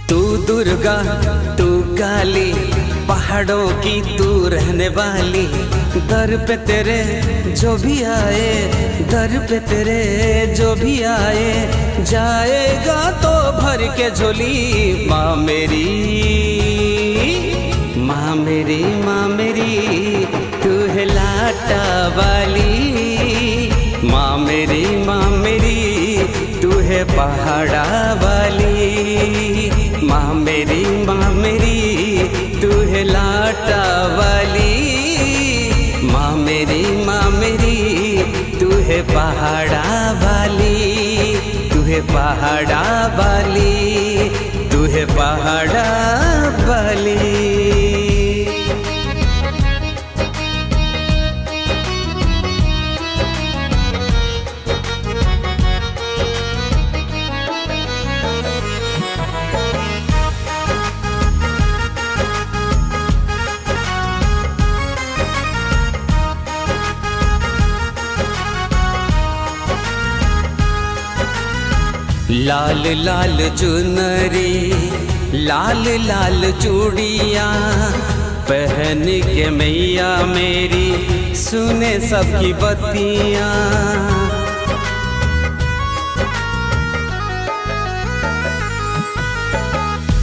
तू दुर्गा तू काली, पहाड़ों की तू रहने वाली। दर पे तेरे जो भी आए, दर पे तेरे जो भी आए, जाएगा तो भर के झोली। माँ मेरी, माँ मेरी, माँ मेरी, तू है लाटा वाली। माँ मेरी, माँ मेरी, तू है पहाड़ा वाली। माँ मेरी, माँ मेरी, तू है लाटा वाली। माँ मेरी, माँ मेरी, तू है पहाड़ा वाली। तू है पहाड़ा वाली, तू है पहाड़ा वाली। लाल लाल चुनरी, लाल लाल चूड़ियाँ, पहन के मैया मेरी सुने सबकी बत्तियाँ।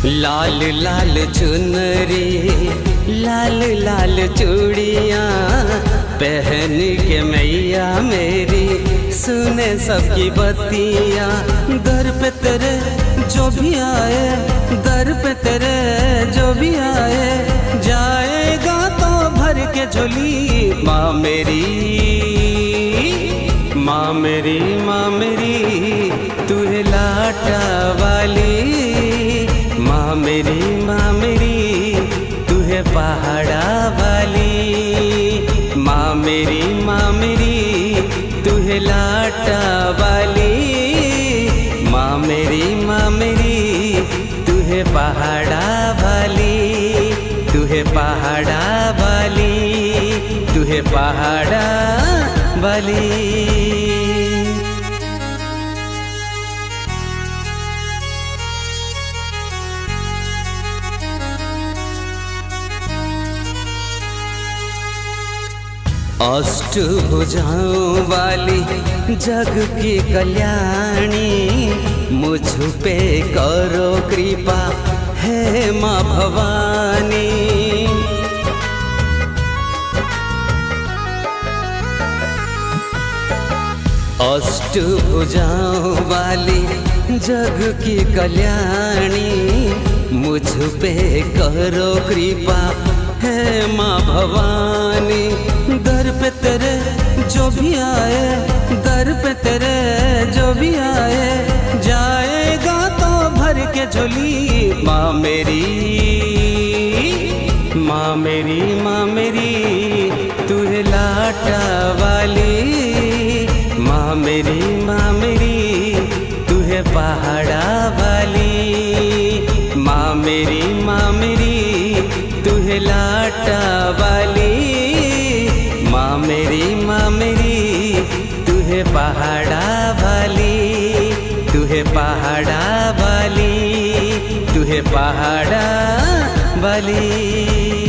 लाल लाल चुनरी, लाल लाल चूड़ियाँ, पहन के मैया मेरी सुने सबकी बत्तियाँ। दर पे तेरे जो भी आए, दर पे तेरे जो भी आए, जाएगा तो भर के झोली। माँ मेरी, माँ मेरी, माँ मेरी, तू है लाटा वाली। माँ मेरी, माँ मेरी, तू है पहाड़ा वाली। माँ मेरी, माँ मेरी, तू है लाटा वाली। माँ मेरी, माँ मेरी, तू है पहाड़ा वाली। तू है पहाड़ा वाली, तू है पहाड़ा वाली। अष्टभुजाओं वाली जग की कल्याणी, मुझ पे करो कृपा हे माँ भवानी। अष्टभुजाओं वाली जग की कल्याणी, मुझ पे करो कृपा है माँ भवानी। दर पे तेरे जो भी आए, दर पे तेरे जो भी आए, जाएगा तो भर के झोली। माँ मेरी, माँ मेरी, माँ मेरी, तू है लाटा वाली। माँ मेरी, माँ मेरी, तू है पहाड़ा वाली। माँ मेरी, माँ मेरी, तू है लाटा वाली। माँ मेरी, माँ मेरी, तू है पहाड़ा वाली। तू है पहाड़ा वाली, तू है पहाड़ा वाली।